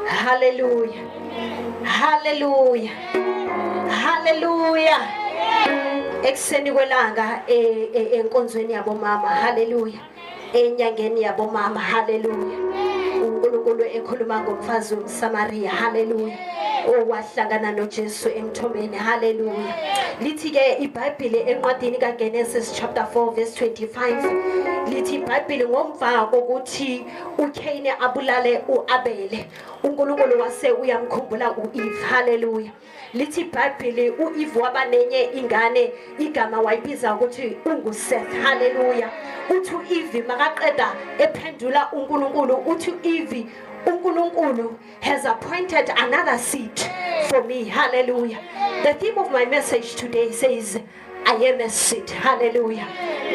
Hallelujah. Hallelujah. Hallelujah. Ekseni kwelanga enkonzweni yabo mama. Hallelujah. Enyangeni yabo mama. Hallelujah. uNkulunkulu ekhuluma ngomfazi womSamaria. Hallelujah. Owahlangana noJesu emthomeni. Hallelujah. Lithi ke iBhayibheli encwadini kaGenesis chapter 4 verse 25 lithi iBhayibheli ngomva kokuthi uCain abulale uAbele uNkulunkulu wase uyamkhumbula uEve. Hallelujah. Lithi iBhayibheli uEve waba nenye ingane igama wayibiza ukuthi unguSeth. Hallelujah. Uthi uEve makaqeda ephendula uNkulunkulu uthi uEve uNkulunkulu has appointed another seat for me. Hallelujah. The theme of my message today says, I am a seed. Hallelujah.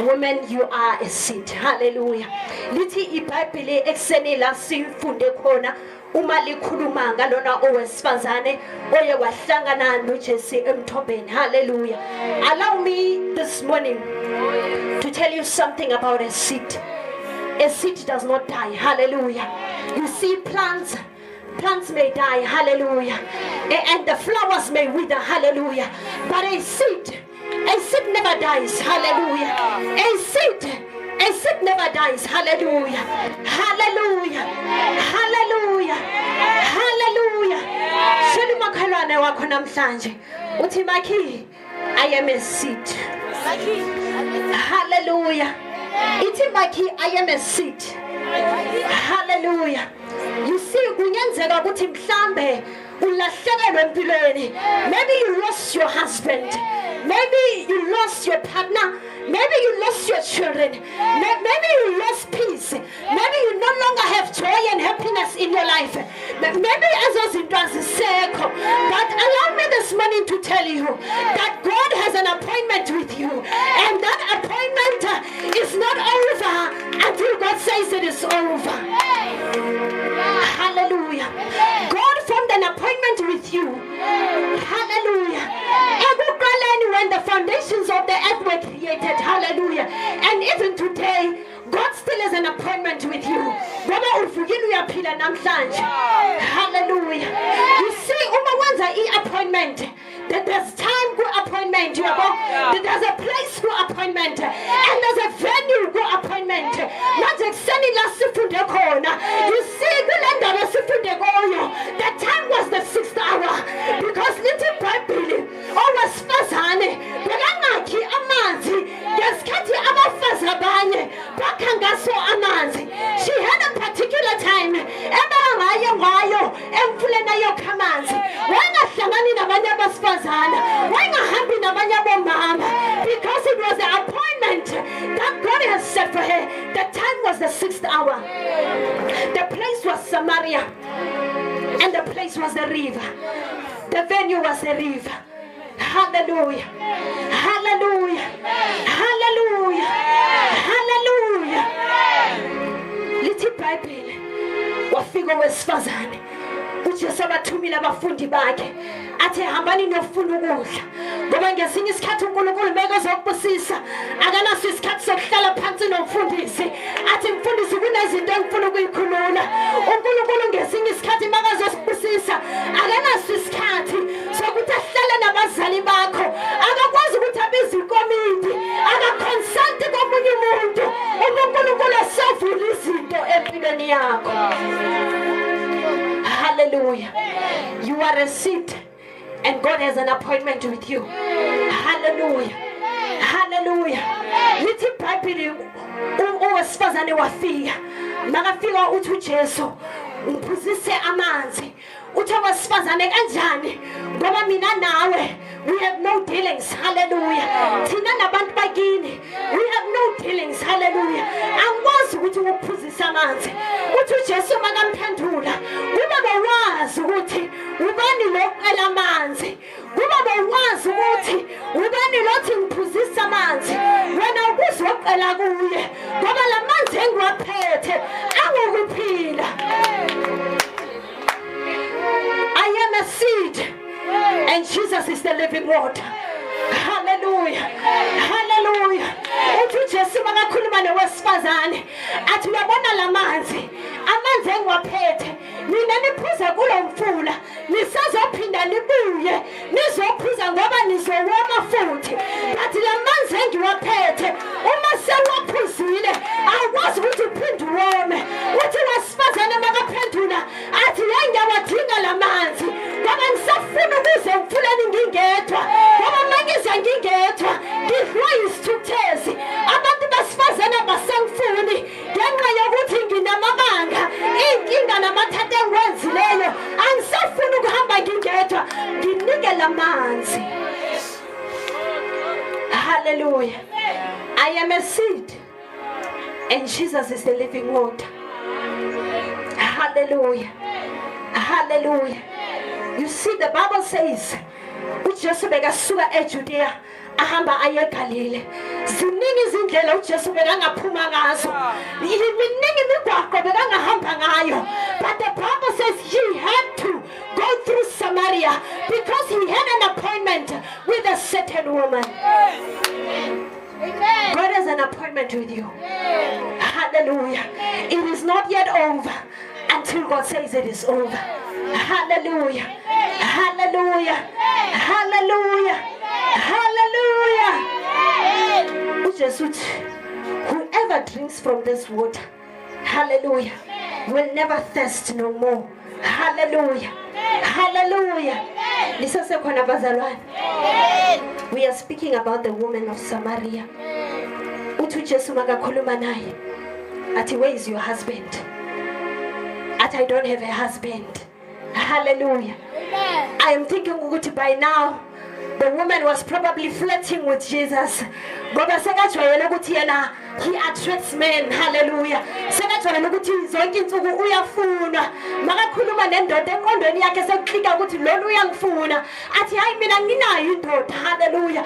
Woman, you are a seed. Hallelujah. Lithi iBhayibheli ekseni la sifunde khona uma likhuluma ngalona owesifazane oye wahlangana noJesu emthobeni. Hallelujah. Allow me this morning to tell you something about a seed. A seed does not die. Hallelujah. You see, plants may die. Hallelujah. And the flowers may wither. Hallelujah. But a seed never dies. Hallelujah. A seed never dies. Hallelujah. Hallelujah. Hallelujah. Hallelujah. Shali makhalwane wakho namhlanje uthi Maki, I am a seed. Hallelujah. Ithi Maki, I am a seed. Hallelujah. You see, kungenzeka ukuthi mhlambe ulahlekelwe empilweni. Maybe you lost your husband. Maybe you lost your partner. Maybe you lost your children. Maybe you lost peace. Maybe you no longer have joy and happiness in your life. Maybe azozinto azisekho. But allow me this morning to tell you that God has an appointment with you. And that appointment is not over until God says it is over. Hallelujah. God formed an appointment with you. Hallelujah. When the foundations of the earth were created. Hallelujah. And even today, God still has an appointment with you. Hallelujah. You see, appointment. There's time for appointment. There's a place for appointment. And there's a venue for appointment. You see, the time was the 6th hour. Because little Bible always fazane. She had a particular time. Because it was the appointment that God has set for her. The time was the 6th hour. The place was Samaria. And the place was the river. The venue was the river. Hallelujah. Hallelujah. Hallelujah. Hallelujah. Lithi iBhayibheli wafika wesifazane uJesu abathumile abafundi bakhe athi hambani niyofuna ukudla ngoba ngesinye isikhathi uNkulunkulu meke ezokubusisa akanaso isikhathi sokuhlala phansi nomfundisi athi mfundisi kunezinto engifuna ukuyikhulula uNkulunkulu ngesinye isikhathi makazosibusisa akanaso isikhathi sokuthi ahlale nabazali bakho akakwazi ukuthi abize ikomiti akaconsult komunye umuntu uNkulunkulu esavula izinto empilweni yakho. Hallelujah. You are a seed and God has an appointment with you. Hallelujah. Hallelujah. Lithi iBhayibheli owesifazane wafika makafika uthi uJesu ngiphuzise amanzi uthi owesifazane kanjani ngoba mina nawe we have no dealings. Hallelujah. Thina nabantu bakini we have no dealings. Hallelujah. Angikwazi ukuthi ukuphuzisa amanzi uthi uJesu makamphendula kuba bawazi ukuthi ubani lo oqela amanzi kuba bawazi ukuthi ubani lo othi ngiphuzisa amanzi wena ukuzoqela kuye ngoba lamanzi engiwaphethe angokuphila. I am a seed and Jesus is the living water. Hallelujah. Hallelujah. Uthi uJesu makakhuluma nowesifazane athi uyabona lamanzi amanzi engiwaphethe nina niphuza kulo mfula nisazophinda nibuye nizophuza ngoba nizowoma futhi but la manzi engiwaphethe uma sewaphuzile awukwazi ukuthi uphinde uwome uthi wasifazane makaphendula athi ngiyawadinga la manzi ngoba ngisafuna ukuze emfuleni ngingedwa ngoba mangize ngingedwa ngidliwa yisithukuthezi abantu basifazane basengifuni ngenxa yokuthi nginamabanga iy'nkinga namathatha engiwenzileyo angisafuni ukuhamba ngingedwa nginike la manzi. Hallelujah. I am a seed and Jesus is the living water. Hallelujah. Hallelujah. You see, the Bible says uJesu bekasuka eJudea ahamba aye eGalile. Ziningi izindlela uJesu bekangaphuma ngazo. Iminingi imigwaqo bekangahamba ngayo. But the Bible says he had to go through Samaria because he had an appointment with a certain woman. God has an appointment with you. Hallelujah. It is not yet over until God says it is over. Hallelujah. Hallelujah. Hallelujah. Hallelujah. Whoever drinks from this water, hallelujah, will never thirst no more. Hallelujah. Hallelujah. We are speaking about the woman of Samaria. Ati, where is your husband? Ati, I don't have a husband. Hallelujah. I am thinking by now the woman was probably flirting with Jesus. He attracts men. Hallelujah. Hallelujah.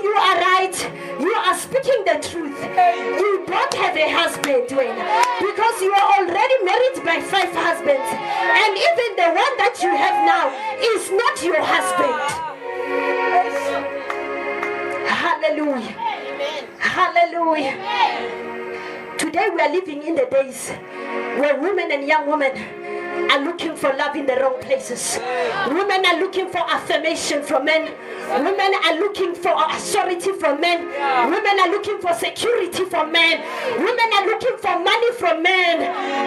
You are right. You are speaking the truth. You don't have a husband because you are already married by 5 husbands, and even the one that you have now is not your husband. Hallelujah. Hallelujah. Today we are living in the days where women and young women are looking for love in the wrong places. Women are looking for affirmation from men. Women are looking for authority from men. Women are looking for security from men. Women are looking for money from men.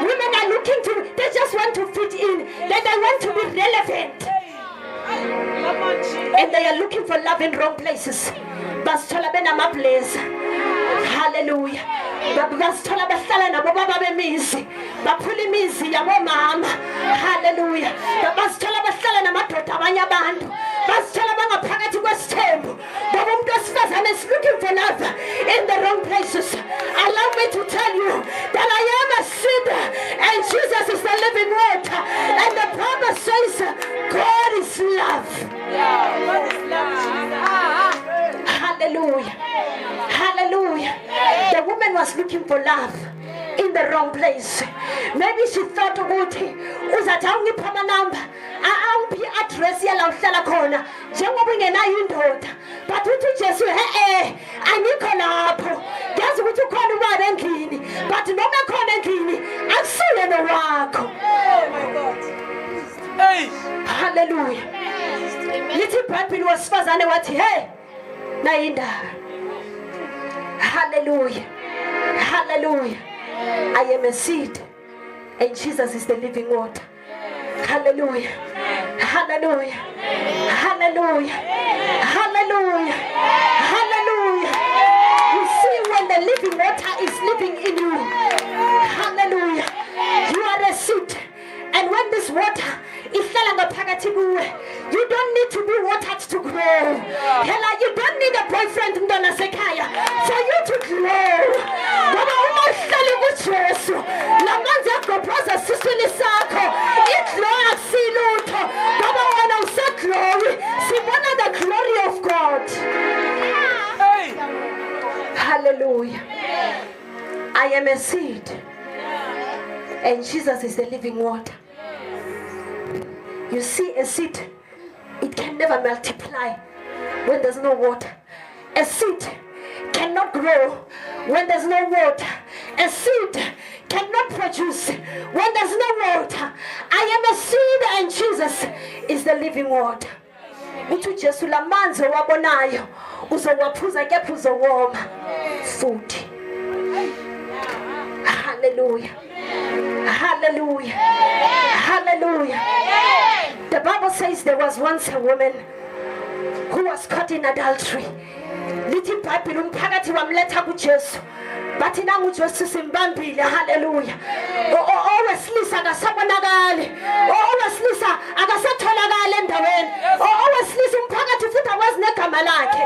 Women are looking to, they just want to fit in. They want to be relevant. And they are looking for love in wrong places. Hallelujah. Hallelujah. Is looking for love in the wrong places. Allow me to tell you that I am a sinner and Jesus is the living water. And the Bible says God is love. God is love. Hallelujah. Hallelujah. The woman was looking for love in the wrong place. Maybe she thought ukuthi uzathi phama number awuphi address yala uhlala khona njengoba ungenayo indoda, but uthi Jesu angikho lapho, ngiyazi ukuthi ukhona ubaba endlini, but noma khona endlini akusile nowakho. Oh my God. Hey. Hallelujah. Lithi iBhayibheli wasifazane wathi nayindaba. Hallelujah. Hallelujah. I am a seed and Jesus is the living water. Hallelujah. Hallelujah. Hallelujah. Hallelujah. Hallelujah. You see, when the living water is living in you, hallelujah, you are a seed. And when this water is you don't need to be watered to grow. You don't need a boyfriend for you to grow. The glory of God. Hallelujah. I am a seed and Jesus is the living water. You see, a seed, it can never multiply when there's no water. A seed cannot grow when there's no water. A seed cannot produce when there's no water. I am a seed and Jesus is the living water. Uthi Jesu lamanzi wabonayo uzowaphuza kepha uzowoma futhi. Hallelujah. Hallelujah. Hallelujah. The Bible says there was once a woman who was caught in adultery. Lithi iBhayibheli umphakathi wamletha kuJesu. Bathi nangu Jesu simbambile. Hallelujah. Owesilisa akasabonakali. Owesilisa akasatholakala endaweni. Owesilisa umphakathi futhi awazi negama lakhe.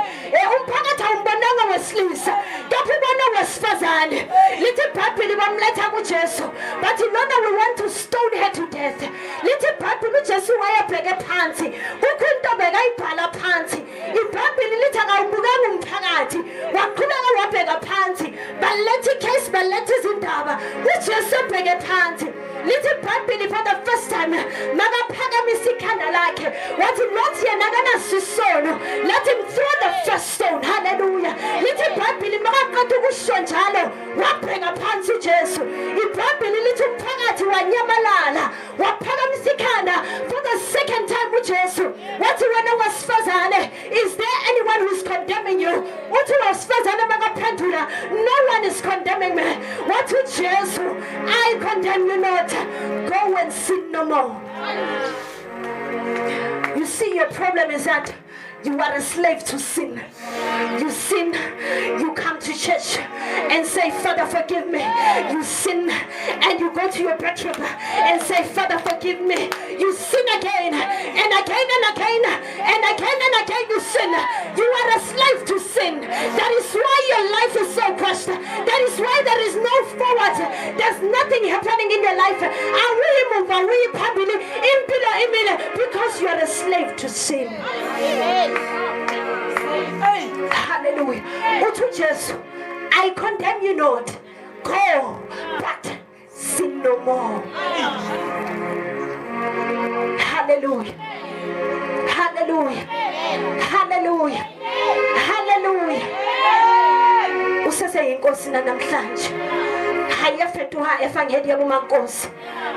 Umphakathi awumbonanga wesilisa. Kepha ubona wesifazane. Lithi iBhayibheli bamletha kuJesu. Bathi nona we want to stone her to death. Lithi iBhayibheli uJesu wayebheke phansi. Kukho into bekayibhala phansi. iBhayibheli lithi akawubukanga umphakathi. Waqhubeka wabheka phansi. Balethi case balethi izindaba. uJesu ebheke phansi. Lithi iBhayibheli for the first time makaphakamisa ikhanda lakhe. Wathi not yena akanasono. Let him throw the first stone. Hallelujah. Lithi iBhayibheli makaqeda ukusho njalo wabheka phansi uJesu. iBhayibheli lithi umphakathi wanyamalala. Waphakamisa ikhanda for the second time uJesu. Wathi wena wasifazane, is there anyone who is condemning you? Uthi wasifazane makaphendula, no one is condemning me. Wathi uJesu, I condemn you not. Go and sin no more. You see, your problem is that you are a slave to sin. You sin, you come to church and say, Father, forgive me. You sin and you go to your bedroom and say, Father, forgive me. You sin again and again and again and again and again you sin. You are a slave to sin. That is why your life is so crushed. That is why there is no forward. There's nothing happening in your life. Because you are a slave to sin. Hallelujah. Uthi Jesu, I condemn you not. Go, but sin no more. Hallelujah. Hallelujah. Hallelujah. Hallelujah. Usese inkosi namhlanje. Hayafetuha evangeli yabomankosi.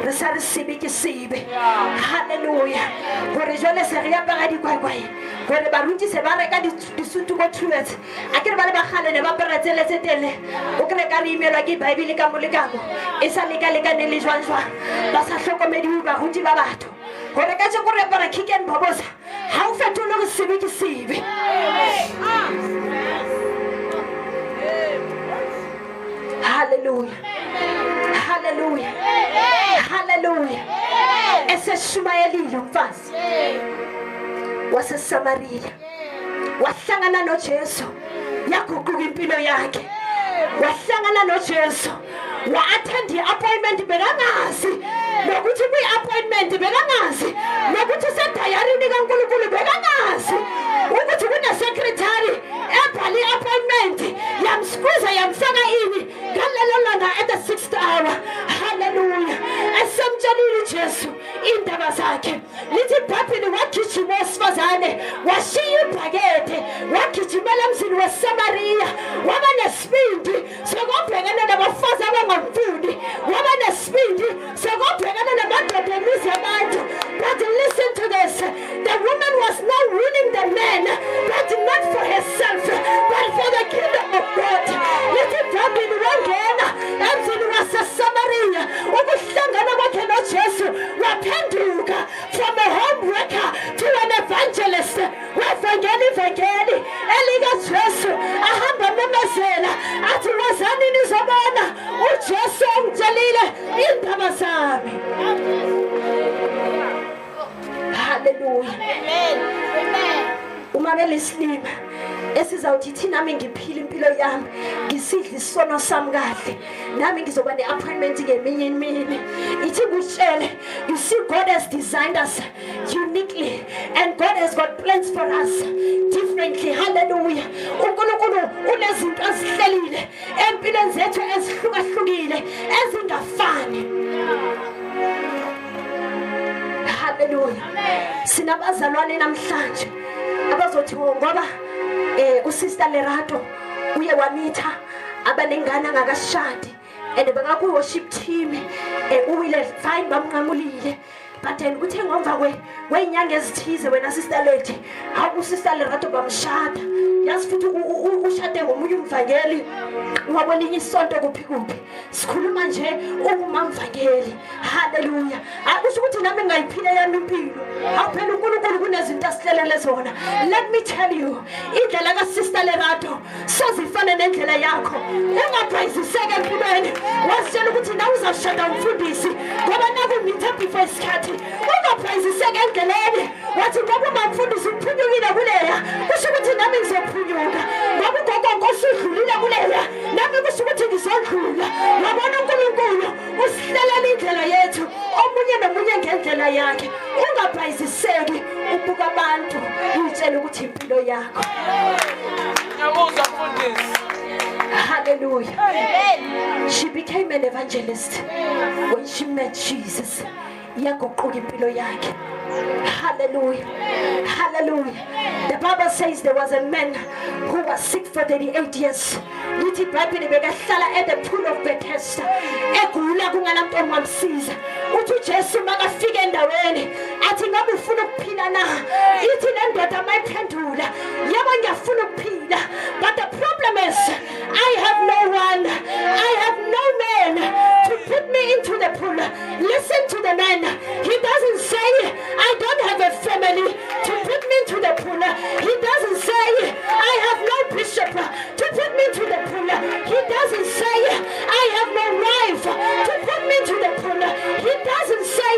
Resari sibi ke sibe. Hallelujah. Gore jole se ria ba di kwaikwae. Gore baruti se ba reka disutu go truet. Akere ba le ba gale ne ba peretele tsetele. O kre ka re imelwa ke Bible ka molekano. E sa leka leka ne le jwanjwa. Ba sa hlokomedi ba ruti ba batho. Gore ka tse go re bara kicken bobosa. Ha o fetolo go sibi ke sibe. Hallelujah. Hallelujah. Hallelujah. Eseshumayelile umfazi waseSamaria wahlangana noJesu yaguquka impilo yakhe. Wahlangana noJesu wa-attend i-appointment bekangazi nokuthi kwi-appointment bekangazi nokuthi usedayarini kaNkulunkulu bekangazi ukuthi kune-secretary ebhale i-appointment yamsqueeza yamfaka ini ngalelo langa at the 6th hour. Hallelujah. Esemtshelile uJesu indaba zakhe. Lithi iBhayibheli wagijima wesifazane washiya ibhakede wagijimela emzini weSamariya waba nesibindi sokubhekana nabafazi abangamfundi waba nesibindi sokubhekana namadoda emizi yabantu. But listen to this, the woman was not winning the man, but not for herself but for the kingdom of God. Lithi iBhayibheli wangena emzini waseSamariya ukuhlangana kwakhe noJesu waphenduka from a home worker to an evangelist. Wavangeli elikaJesu ahamba memezela athi wazani nizobona uJesu omtshelile indaba zami. Hallelujah. Amen. Uma belislima esizawuthi thina nami ngiphila impilo yami ngisidla isono sami kahle nami ngizoba ne-appointment ngeminye imini. Ithi kutshele, you see, God has designed us uniquely and God has got plans for us differently. Hallelujah. uNkulunkulu unezinto ezihlelile empilweni zethu ezihlukahlukile ezingafani. Hallelujah. Sinabazalwane namhlanje abazothi ngoba uSister Lerato uye wamitha abanengane ngakashadi and bengaku worship team uwile fine bamnqamulile but then kuthe ngomva kwenyanga ezithize wena sister lady hawu sister Lerato bamshada yazi futhi ushade ngomunye umvangeli ngabona isonto kuphi sikhuluma nje umamvangeli haleluya akusho ukuthi nami ngayiphila yami impilo awuphela uNkulunkulu kunezinto asihlelele zona. Let me tell you indlela ka sister Lerato sozifana nendlela yakho ungaphayiziseke empilweni wasitshela ukuthi na uzashada umfundisi ngoba naku mithe before isikhathi ungaphayiziseke endleleni wathi ngoba umfundisi uphunyukile kuleya kusho ukuthi nami ngizophunyuka ngoba ugogo ngosudlulile kuleya nami kusho ukuthi ngizodlula yabona uNkulunkulu usihlelela indlela yethu omunye nomunye ngendlela yakhe ungaphayiziseki ubuka abantu utshela ukuthi impilo yakho ngiyabuzwa mfundisi. Hallelujah. Amen. She became an evangelist when she met Jesus. Yaguquka impilo yakhe. Hallelujah. Hallelujah. The Bible says there was a man who was sick for 38 years. Lithi iBhayibheli bekahlala at the pool of Bethesda. Egula kungalanto omamsiza. Uthi uJesu makafika endaweni athi ngabe ufuna ukuphila na? Ithi le ndoda mayiphendula, yebo ngiyafuna ukuphila. But the problem is I have no one. I have no man to put me into the pool. Listen to the man. He doesn't say I don't have a family to put me into the pool. He doesn't say I have no bishop to put me into the pool. He doesn't say I have no wife to put me into the pool. He doesn't say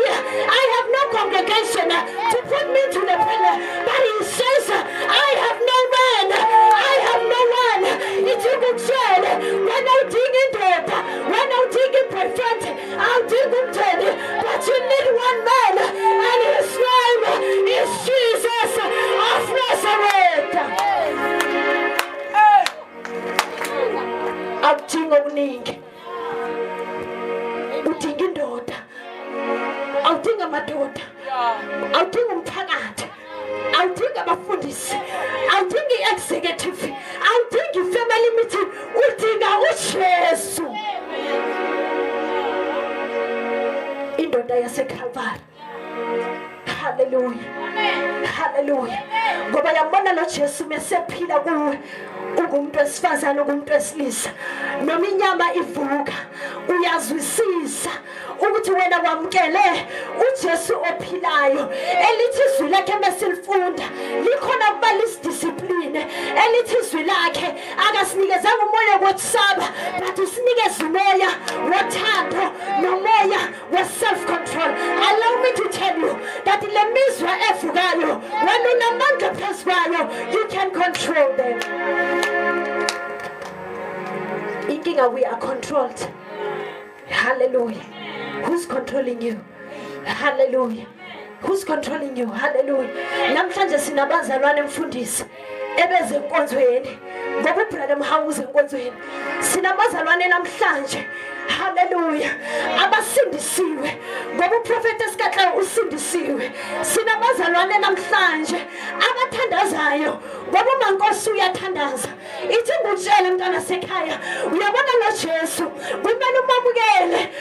I have no congregation to put me into the pool. But he says I have no man. I have no one. It's a good word. When I dig into it, when I dig in prophet, I'll dig into it. But you need one man, and his name is Jesus of Nazareth. Awudinga okuningi, udinga indoda, awudinga amadoda, awudinga umphakathi, awudinga abafundisi, awudinga i-executive, awudinga i-family meeting, udinga uJesu. Indoda yaseKalvari. Hallelujah. Hallelujah. Ngoba yabona lo Jesu mesephila kuwe ungumuntu wesifazana ungumuntu wesilisa noma inyama ivuka uyazwisisa ukuthi wena wamkele uJesu ophilayo elithi izwi lakhe mesilifunda likhona kuba lisidiscipline elithi izwi lakhe akasinikezanga umoya wokusaba but usinikeza umoya wothando nomoya we-self control. Allow me to tell you that le mizwa evukayo wena unamandla phezu kwayo you can control them. Inkinga we are controlled. Hallelujah. Who's controlling you? Hallelujah. Who's controlling you? Hallelujah. Namhlanje sinabazalwane mfundisi ebeze enkonzweni ngoba uBrother Mhawuze enkonzweni sinabazalwane namhlanje. Hallelujah. Abasindisiwe ngoba uProfeti esikhathla usindisiwe. Sinabazalwane namhlanje abathandazayo ngoba uMankosi uyathandaza. Ithi ngutshele mntana sekhaya uyabona lo Jesu kumele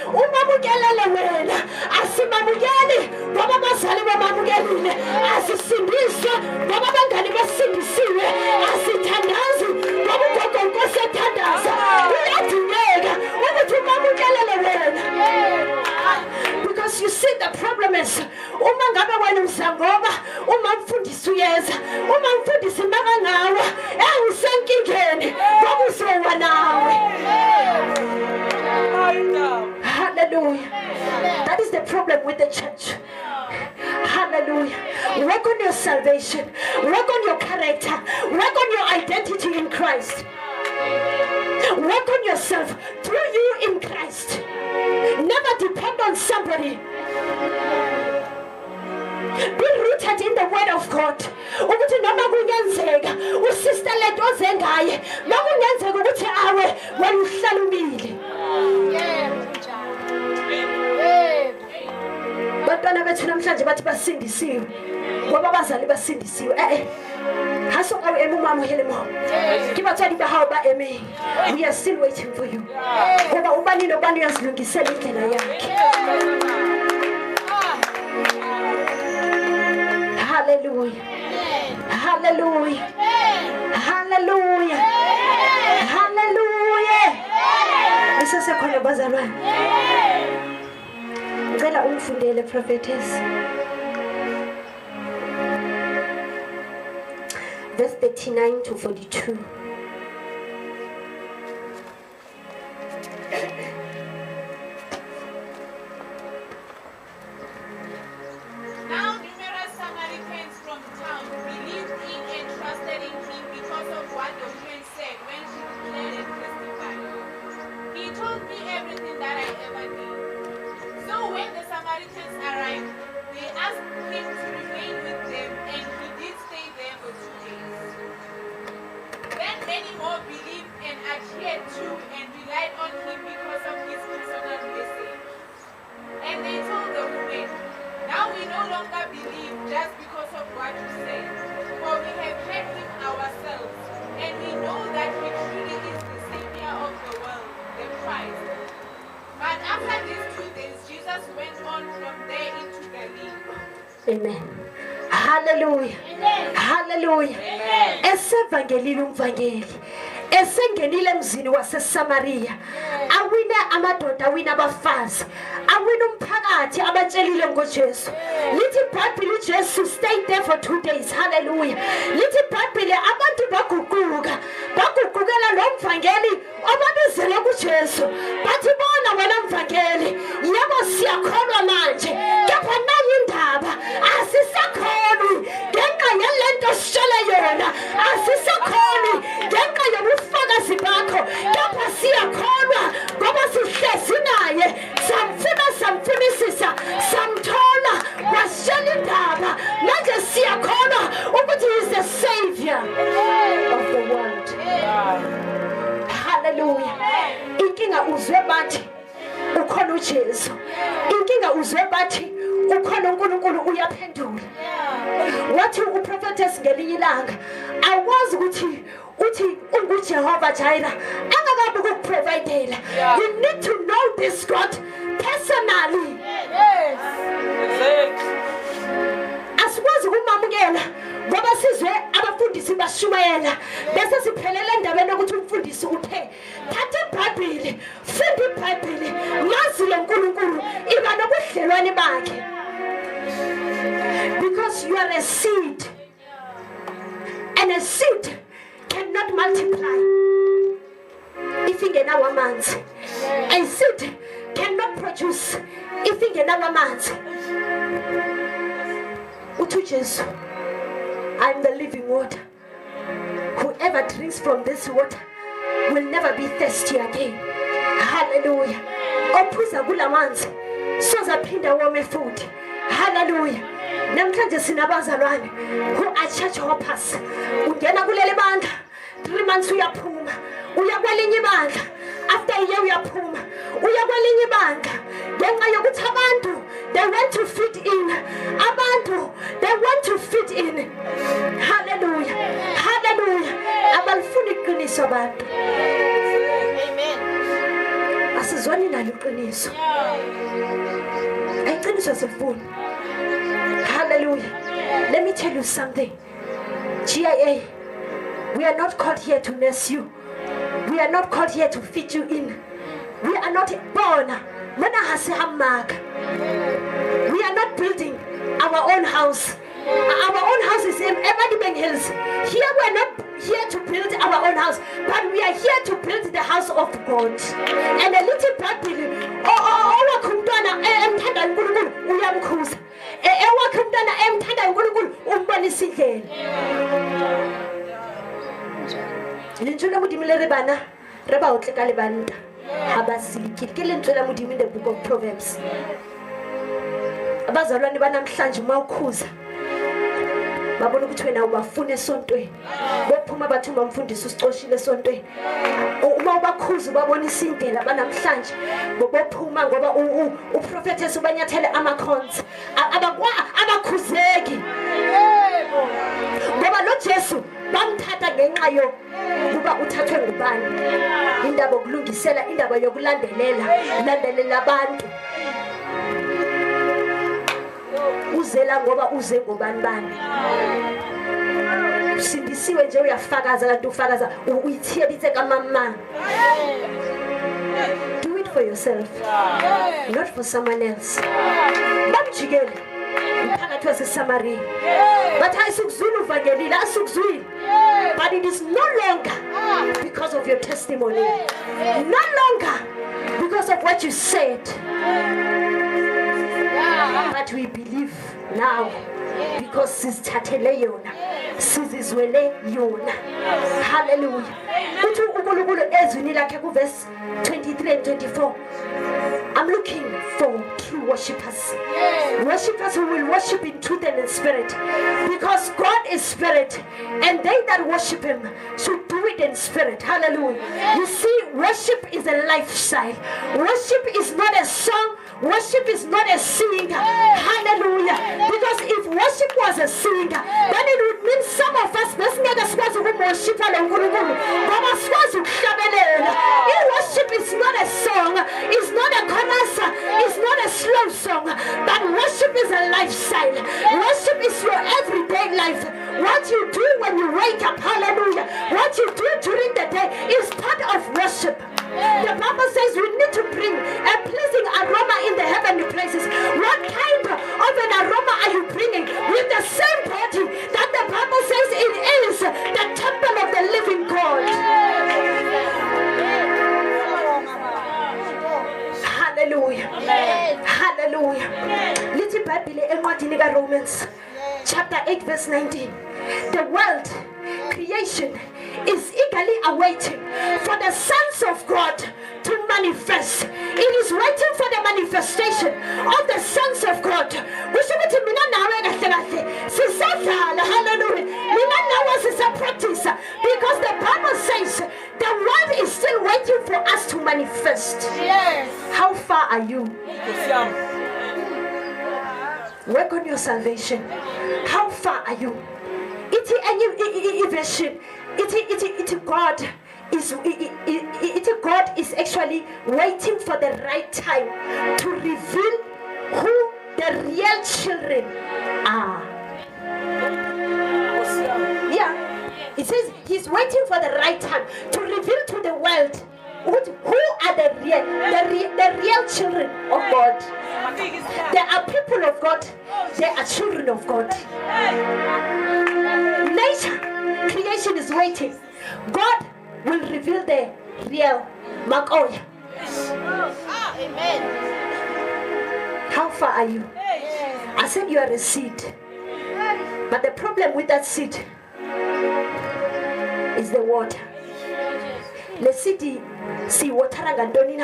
umamukelele wena asimamukeli ngoba abazali bamukelile asisindiswe ngoba abangani basindisiwe asithandazi ngoba ugogo Nkosi ethandaza uyadingeka ukuthi umamukelele wena. Because you see the problem is uma ngabe wena umzangoba uma mfundisi uyeza uma mfundisi makangawa usenkingeni ngoba uzowa nawe. Hallelujah. That is the problem with the church. Hallelujah. Work on your salvation. Work on your character. Work on your identity in Christ. Work on yourself through you in Christ. Never depend on somebody. Be rooted in the word of God. Ukuthi noma kunyenzeka usister lethu ozengaye makungenzeka ukuthi awe wena uhlala umile. But abantwana bethu namhlanje bathi basindisiwe ngoba abazali basindisiwe ha so ka o eme mama hele mo ke batswadi ba hao ba eme we are still waiting for you ngoba ubani nobani uyazilungisela indlela yakhe. Hallelujah, hallelujah, hallelujah, hallelujah. Isasekhona bazalwane, ngicela umfundele prophetess verse 39 to 42. Now numerous Samaritans from town believed in and trusted in him because of what the woman said when she declared and testified. He told me everything that I ever did. So when the Samaritans arrived, they asked him to remain with them, and he did stay there for 2 days. Then many more believed and adhered to and relied on him because of his personal message. And they told the woman, now we no longer believe just because of what you said, for we have heard him ourselves, and we know that he truly is the Savior of the world, the Christ. But after these 2 days, Jesus went on from there into Galilee. Amen. Hallelujah. Amen. Hallelujah. Amen. Esevangelile umvangeli esengenile emzini waseSamaria awina amadoda awina abafazi awina umphakathi abatshelile ngoJesu lithi iBhayibheli uJesu stayed there for 2 days. Hallelujah. Lithi iBhayibheli abantu bagugukela lo mvangeli ababizele kuJesu bathi bona wena mvangeli yebo siyakholwa manje kepha nayi indaba asisakholwi ngenxa yalento sishele yona asisakholwi ngenxa yobufakazi bakho kepha siyakholwa ngoba sihlezi naye samfunisisa samthola wasishela indaba manje siyakholwa ukuthi he is the Savior of the world. Hallelujah. Inkinga uzwe bathi ukhona uJesu, inkinga uzwe bathi ukhona uNkulunkulu uyaphendula. Wathi uProphetess ngelinye ilanga awazi ukuthi unguJehova Jireh angakabi ukuprovidela. You need to know this God personally. Yes. Asikwazi ukumamukela ngoba sizwe abafundisi bashumayela bese siphelele endabeni ukuthi umfundisi uthe thatha iBhayibheli funda iBhayibheli mazi lo uNkulunkulu iba nobudlelwane bakhe. Because you are a seed, and a seed cannot multiply if ingenawo amanzi. A seed cannot produce if ingenawo amanzi. Uthi uJesu, I am the living water. Whoever drinks from this water will never be thirsty again. Hallelujah. Ophuza kulamanzi sozaphinda wome futhi. Hallelujah. Namhlanje sinabazalwane who are church hoppers. Ungena kuleli bandla 3 months uyaphuma uya kwelinye ibandla after a year uyaphuma uya kwelinye ibandla ngenxa yokuthi abantu they want to fit in. Abantu they want to fit in. Hallelujah. Hallelujah. Abalifuni iqiniso abantu. Amen. Asizwani nalo iqiniso. Ayiqiniso sifuni. Hallelujah. Let me tell you something. GIA, we are not called here to nurse you. We are not called here to fit you in. We are not born. We are not building our own house. Our own house is in Emadibeng Hills. Here we are not here to build our own house, but we are here to build the house of God. And a little Bible, Linjula mudimile rebana, reba otleka lebanda. Habasiki ke lentswela modimo in the book of Proverbs. Abazalwane banamhlanje mawukhuza babona ukuthi wena ubafuna esontweni bophuma bathi umfundisi usicoshile esontweni uma ubakhuza ubabonisa indlela banamhlanje bophuma ngoba uprofetess ubanyathele amakhonzi abakhuzeki ngoba lo Jesu bamthatha ngenxa yokuba uthathwe ngubani indaba yokulungisela indaba yokulandelela abantu uzela ngoba uze ngobani usindisiwe nje uyafakaza kanti ufakaza uyithiyelithe kamama. Do it for yourself, not for someone else. Bamjikele umphakathi waseSamaria bathi ayisukuzwile uvangelile asukuzwile, but it is no longer because of your testimony, no longer because of what you said, but we believe now because sizithathele yona sizizwele yona. Hallelujah. Uthi uNkulunkulu ezwini lakhe ku verse 23 and 24, I'm looking for true worshippers, worshippers who will worship in truth and in spirit, because God is spirit and they that worship him should do it in spirit. Hallelujah. You see, worship is a lifestyle. Worship is not a song. Worship is not a sing. Hallelujah. Because if worship was a sing, then it would mean some of us worship. Worship is not a song, it's not a chorus, it's not a slow song, but worship is a lifestyle. Worship is your everyday life. What you do when you wake up, hallelujah, what you do during the day is part of worship. The Bible says we need to bring a pleasing aroma in the heavenly places. What kind of an aroma are you bringing? With the same body that the Bible says it is the temple of the living God. Hallelujah. Hallelujah. Little Bible encwadini kaRomans chapter 8 verse 19. The world, creation, is eagerly awaiting for the sons of God to manifest. It is waiting for the manifestation of the sons of God. Hallelujah. Because the Bible says the world is still waiting for us to manifest. Yes. How far are you? Work on your salvation. How far are you? God is actually waiting for the right time to reveal who the real children are. Yeah, it says he's waiting for the right time to reveal to the world who are the real children of God. There are people of God, there are children of God. Nature, creation is waiting. God will reveal the real Makoya. Amen. How far are you? I said you are a seed. But the problem with that seed is the water. The city see water ngantoni.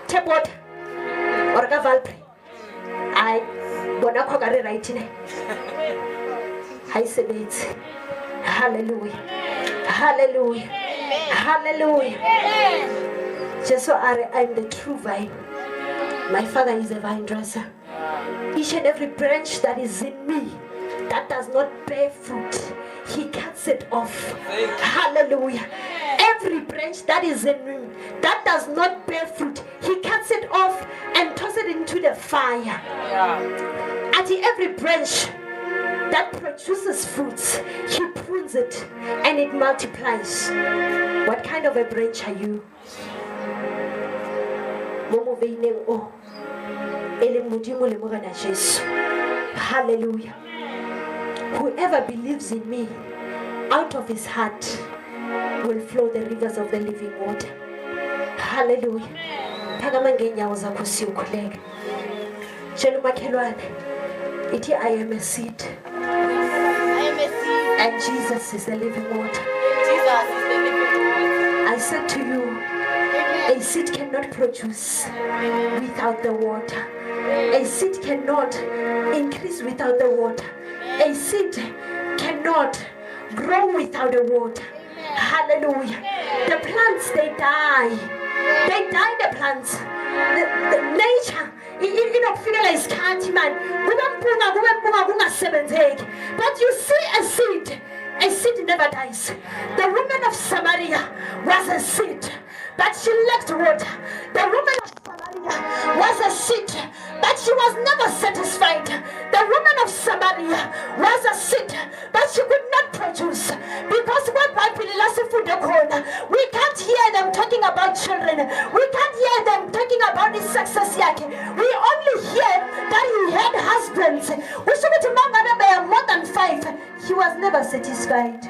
Tap water or valpre. I bona khogare right ne. I said it. Hallelujah. Hallelujah. Hallelujah. Just so I'm the true vine. My father is a vine dresser. Each and every branch that is in me that does not bear fruit, he cuts it off. Hallelujah. Every branch that is in me that does not bear fruit, he cuts it off and tosses it into the fire. At every branch that produces fruits, he prunes it and it multiplies. What kind of a branch are you? Hallelujah. Whoever believes in me, out of his heart will flow the rivers of the living water. Hallelujah. I am a seed. And Jesus is the living water. I said to you, a seed cannot produce without the water. A seed cannot increase without the water. A seed cannot grow without the water. Hallelujah. The plants, they die. They die, the plants. The nature, inokufika isikhathi man kubempunga kungasebenzeki. But you see a seed never dies. The woman of Samaria was a seed, but she lacked water. The woman of Samaria was a seed, but she was never satisfied. The woman of Samaria was a seed, but she could not produce. Because what we can't hear them talking about children. We can't hear them talking about his success. We only hear that he had husbands. We should more than 5. He was never satisfied.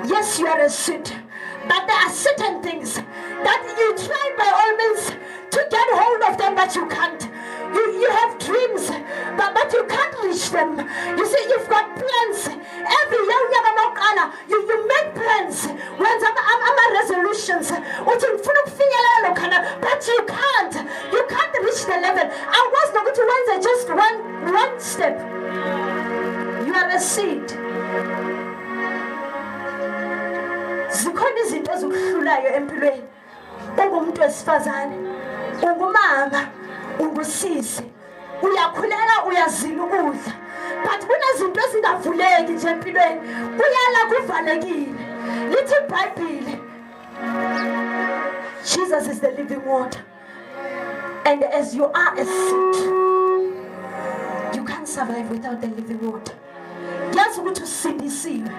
Yes, you are a seed, but there are certain things that you try by all means to get hold of them, but you can't. You have dreams, but you can't reach them. You see, you've got plans. Every year you make plans. When I'm resolutions, but you can't. You can't reach the level. I was not going to answer just one step. You are a seed. Zikhona izinto ezikuhlulayo empilweni. Ungumuntu wesifazane, ungumama, ungusisi, uyakhulela uyazila ukudla. But kunezinto ezingavuleki nje empilweni. Kuyala kuvalekile. Lithi iBhayibheli, Jesus is the living water. And as you are a seed, you can't survive without the living water. Yazi ukuthi usindisiwe.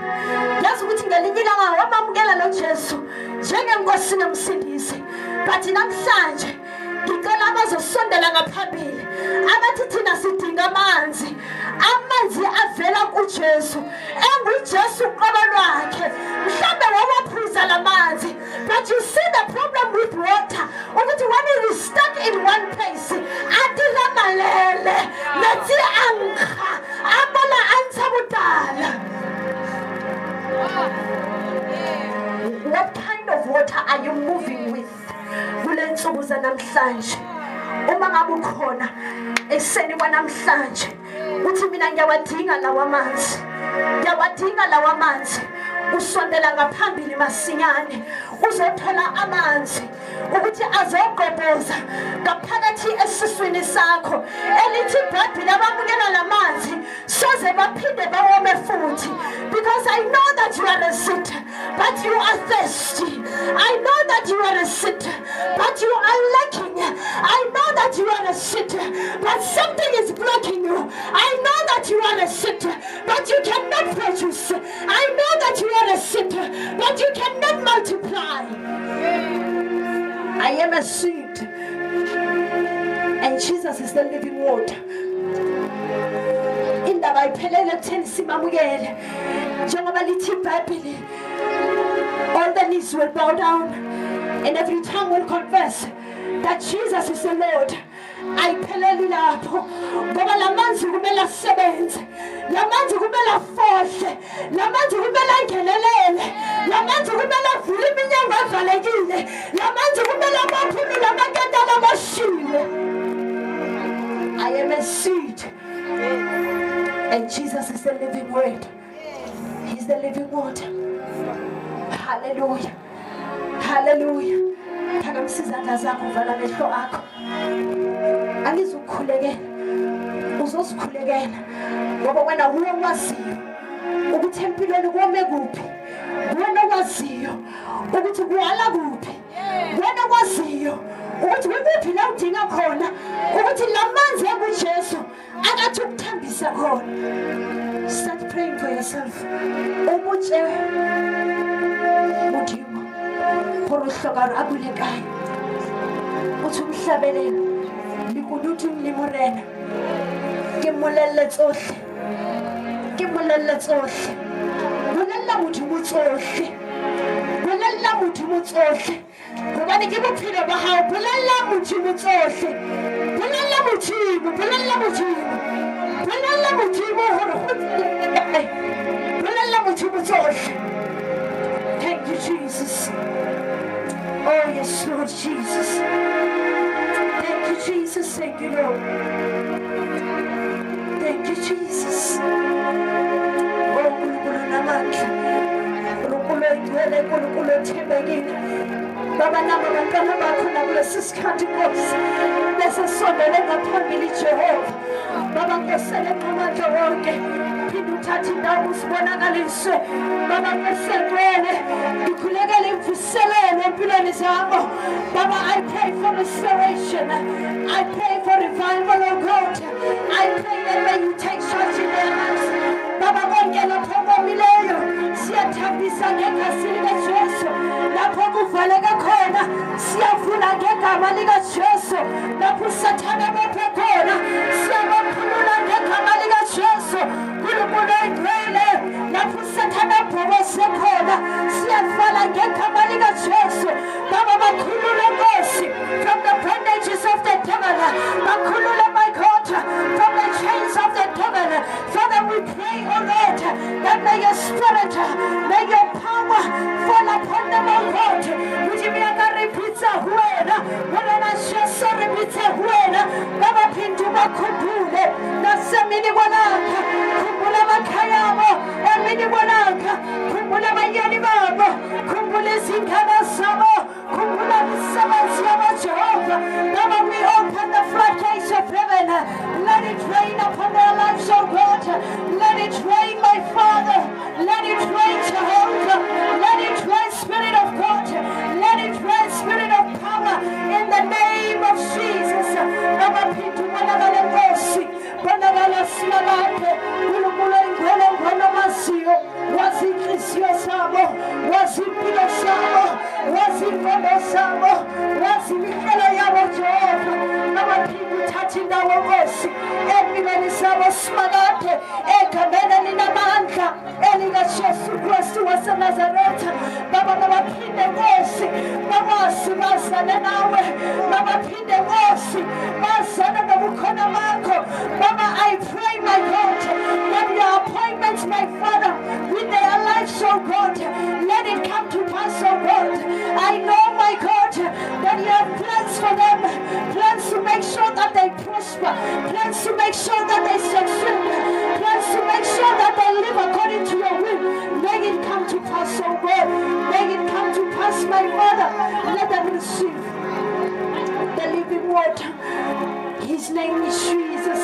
Yazi ukuthi ngelinye ilanga wamamukela lo Jesu njengenkosi nomsindisi. But namhlanje ngicela abazosondela ngaphambili abathi thina sidinga amanzi. Amanzi avela kuJesu. EnguJesu uqobo lwakhe. Mhlambe wawaphuza lamanzi. But you see the problem with water. Ukuthi when it is stuck in one place, atira malele, letsi angha, abola ansabudala. What kind of water are you moving with? Kule nsuku zanamhlanje. Uma ngabe ukhona eseni kwanamhlanje uthi mina ngiyawadinga lawa amanzi. Ngiyawadinga lawa amanzi. Usondela ngaphambili masinyane uzothola amanzi ukuthi azogqobhoza ngaphakathi esiswini sakho. Elithi iBhayibheli abamukela lamanzi soze baphinde bawome futhi. Because I know that you are a seed, but you are thirsty. I know that you are a seed, but you are lacking. I know that you are a seed, but something is blocking you. I know that you are a seed, but you cannot produce. I know that you are a seed, but you cannot multiply. I am a seed, and Jesus is the living water. Indaba iphelele ekutheni simamukele njengoba lithi iBhayibheli, all the knees will bow down and every tongue will confess that Jesus is the Lord. Ayipheleli lapho ngoba lamanzi kumele asebenze, lamanzi kumele afohle, lamanzi kumele angenelele, lamanzi kumele avule iminyango evalekile, lamanzi kumele abaphulule amaketane amashiwe. I am a seed, and Jesus is the living word. He's the living water. Hallelujah. Hallelujah. Phakamisa izandla zakho, vala amehlo akho. Angizukukhulekela, uzosikhulekela ngoba wena uwe waziyo ukuthi empilweni kome kuphi. Wena waziyo ukuthi kuwala kuphi. Wena waziyo ukuthi kuphi la udinga khona ukuthi lamanzi akuJesu akathi ukuthambisa khona. Start praying for yourself. Umutshe Modimo gore hloka re abule kae. Uthi umhlabelele likuduthi mlimorena. Ke molelle tsohle. Ke molelle tsohle. Molella Modimo tsohle. Molella Modimo tsohle. Gobane ke bophelo ba hao. Molella Modimo tsohle. Molella Modimo, molella Modimo. Molella Modimo gore molella Modimo tsohle. Thank you, Jesus. Oh, yes, Lord Jesus. you, Lord. Thank you, Jesus. Oh, Nkulunkulu namandla. Nkulunkulu oyingcwele, Nkulunkulu othembekile. Baba nami abantwana bakho nakulesi sikhathi Nkosi besesondele ngaphambili Jehova. Baba Nkosele ngamandla wonke. Phinde uthathe indawo usibonakaliswe. Baba ngesekwele ngikhulekele imvuselelo empilweni zabo. Baba, I pray for restoration. I pray for revival, oh God. I pray that may you take charge in their lives. Baba konke lapho komileyo siyathambisa ngekhasini likaJesu. Lapho kuvaleka khona siyavula ngegama likaJesu. Lapho uSathane bephe khona siyabakhulula ngegama likaJesu. Nkulunkulu oyingcwele, lapho uSathane abhokose khona siyavala ngegama likaJesu. Baba bakhulule Nkosi from the bondages of the devil. Bakhulule my God from the chains of the devil. Father, we pray, oh Lord, that may your spirit, may your power fall upon them, oh God. Ujimiaka ripitsa huena, wana Jesu ripitsa huena. Baba pintu bakubule, nasemini wanaka, kumbula makayamo, emini wanaka, kumbula mayani babo, kumbule zingana samo, kumbula misamansi ya Jehovah. Baba, we open the floodgates of heaven. Let it rain upon their lives, oh God. Let it rain, my Father. Let it rain, Jehovah. Let it rain, Spirit of God. Let it rain, Spirit of power. In the name of Jesus. Baba pintu wanagale Nkosi, wanagala simalate, kulukula ingwele ngwele masio, wazikrisio sabo, wazipilo sabo, wazikondo sabo, wazimikela yabo Jehova. Baba pintu tachinda Nkosi, empilweni sabo simalate, egamena linamandla, elika Jesu Kristu wase Nazareth. Baba baphinde Nkosi, bakwazi bazane nawe. Baba phinde Nkosi, bazane ngobukhona bakho. Baba, I pray, my God, that your appointments, my Father, with their lives, oh God, let it come to pass, oh God. I know, my God, that you have plans for them, plans to make sure that they prosper, plans to make sure that they succeed, plans to make sure that they live according to your will. May it come to pass, oh God. May it come to pass, my Father. Let them receive the living water. His name is Jesus.